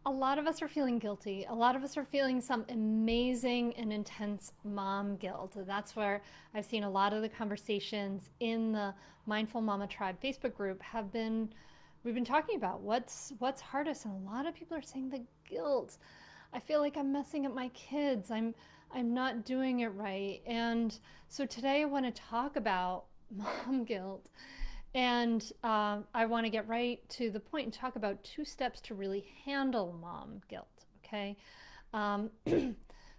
A lot of us are feeling guilty. A lot of us are feeling some amazing and intense mom guilt. That's where I've seen a lot of the conversations in the Mindful Mama Tribe Facebook group have been we've been talking about what's hardest, and a lot of people are saying the guilt. I feel like I'm messing up my kids. I'm not doing it right. And so today I want to talk about mom guilt. And I want to get right to the point and talk about 2 steps to really handle mom guilt. Okay. Um,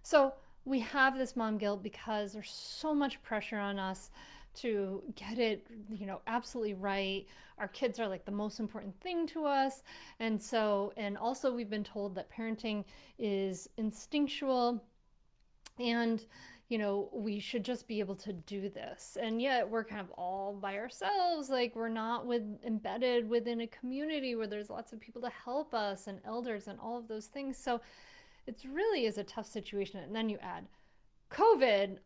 so we have this mom guilt because there's so much pressure on us to get it, absolutely right. Our kids are like the most important thing to us. And also we've been told that parenting is instinctual and we should just be able to do this, and yet we're kind of all by ourselves, like we're not embedded within a community where there's lots of people to help us and elders and all of those things. So it really is a tough situation, and then you add COVID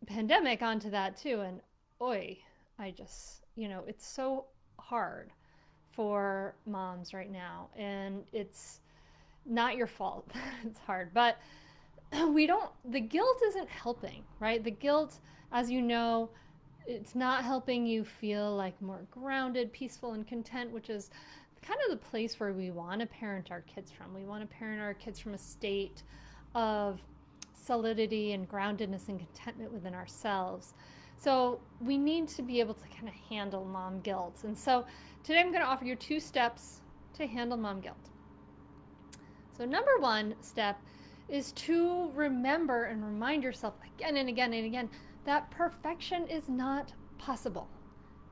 pandemic onto that too, and oi, I just, it's so hard for moms right now, and it's not your fault that it's hard, but the guilt isn't helping, right? The guilt, as you know, it's not helping you feel like more grounded, peaceful, and content, which is kind of the place where we want to parent our kids from. We want to parent our kids from a state of solidity and groundedness and contentment within ourselves. So we need to be able to kind of handle mom guilt. And so today I'm going to offer you 2 steps to handle mom guilt. So number 1 step is to remember and remind yourself again and again and again that perfection is not possible.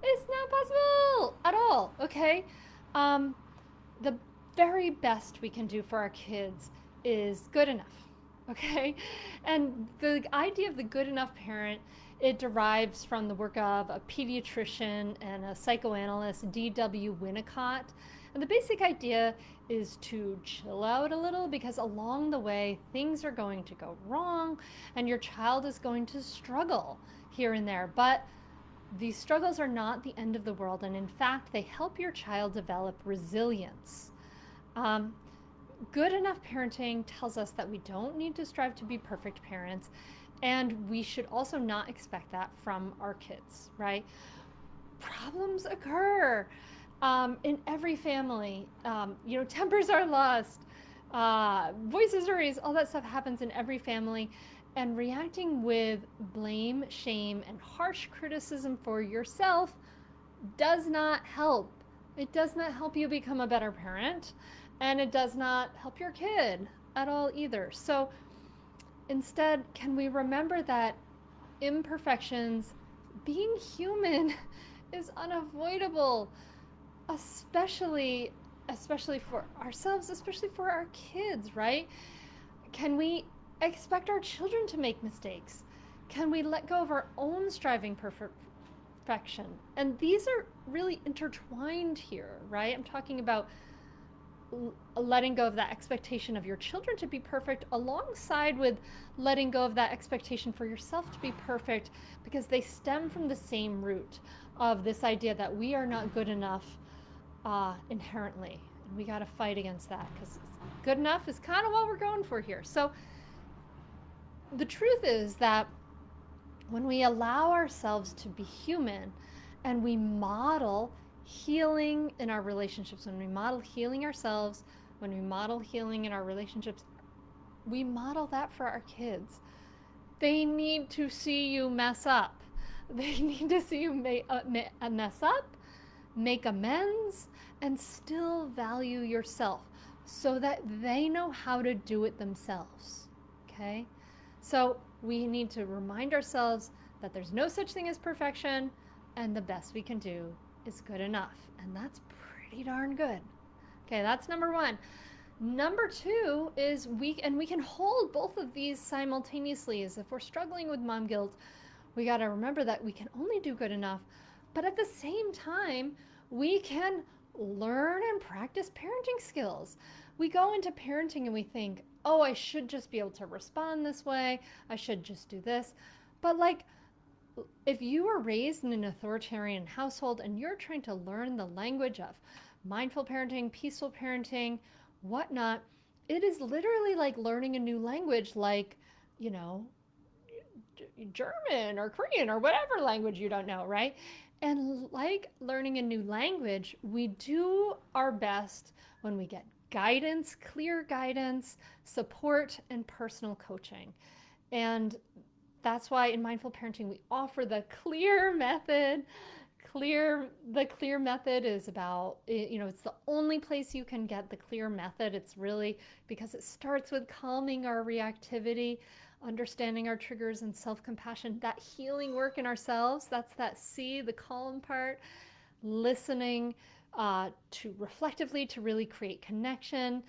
It's not possible at all, okay? The very best we can do for our kids is good enough, okay? And the idea of the good enough parent, it derives from the work of a pediatrician and a psychoanalyst, D.W. Winnicott. And the basic idea is to chill out a little, because along the way things are going to go wrong and your child is going to struggle here and there. But these struggles are not the end of the world, and in fact they help your child develop resilience. Good enough parenting tells us that we don't need to strive to be perfect parents, and we should also not expect that from our kids, right? Problems occur in every family. Tempers are lost, voices are raised, all that stuff happens in every family. And reacting with blame, shame, and harsh criticism for yourself does not help. It does not help you become a better parent, and it does not help your kid at all either. So instead, can we remember that imperfections, being human, is unavoidable, especially for ourselves, especially for our kids, right? Can we expect our children to make mistakes? Can we let go of our own striving perfection? And these are really intertwined here, right? I'm talking about letting go of that expectation of your children to be perfect alongside with letting go of that expectation for yourself to be perfect, because they stem from the same root of this idea that we are not good enough inherently. And we got to fight against that, because good enough is kind of what we're going for here. So the truth is that when we allow ourselves to be human and we model healing in our relationships, when we model healing ourselves, when we model healing in our relationships, we model that for our kids. They need to see you mess up. They need to see you mess up, make amends, and still value yourself so that they know how to do it themselves. Okay? So we need to remind ourselves that there's no such thing as perfection, and the best we can do is good enough. And that's pretty darn good. Okay, that's number 1. Number 2 is we can hold both of these simultaneously. As if we're struggling with mom guilt, we got to remember that we can only do good enough, but at the same time, we can learn and practice parenting skills. We go into parenting and we think, oh, I should just be able to respond this way. I should just do this. But if you were raised in an authoritarian household and you're trying to learn the language of mindful parenting, peaceful parenting, whatnot. It is literally like learning a new language, like, you know, German or Korean or whatever language you don't know, right? And like learning a new language, we do our best when we get guidance, clear guidance, support, and personal coaching. And that's why in mindful parenting we offer the clear method. The clear method is about, it's the only place you can get the clear method. It's really because it starts with calming our reactivity, understanding our triggers, and self-compassion, that healing work in ourselves. That's that C, the calm part. Listening, to reflectively, to really create connection.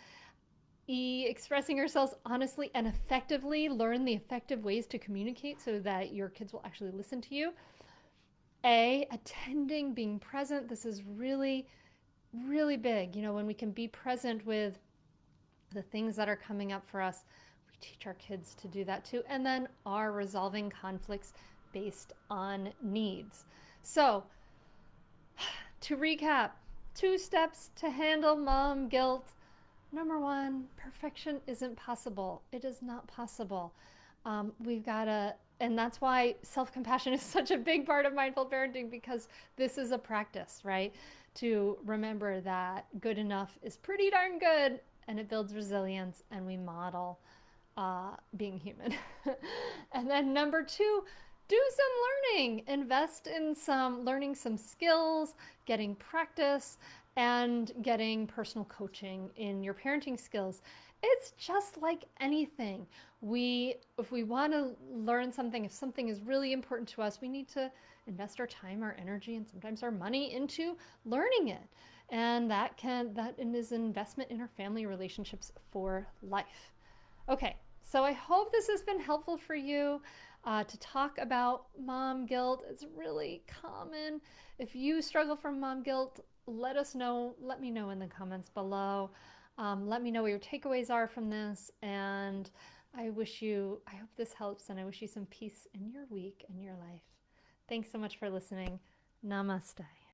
E, expressing ourselves honestly and effectively. Learn the effective ways to communicate so that your kids will actually listen to you. A, attending, being present. This is really, really big. When we can be present with the things that are coming up for us, we teach our kids to do that too. And then R, resolving conflicts based on needs. So, to recap, 2 steps to handle mom guilt. Number 1, perfection isn't possible. It is not possible. We've got to, and that's why self-compassion is such a big part of mindful parenting, because this is a practice, right? To remember that good enough is pretty darn good, and it builds resilience, and we model being human. And then number 2, do some learning, invest in some learning, some skills, getting practice, and getting personal coaching in your parenting skills. It's just like anything. If we want to learn something, if something is really important to us, we need to invest our time, our energy, and sometimes our money into learning it. And that is an investment in our family relationships for life. Okay, so I hope this has been helpful for you to talk about mom guilt. It's really common. If you struggle from mom guilt, let us know. Let me know in the comments below. Let me know what your takeaways are from this. And I hope this helps, and I wish you some peace in your week and your life. Thanks so much for listening. Namaste.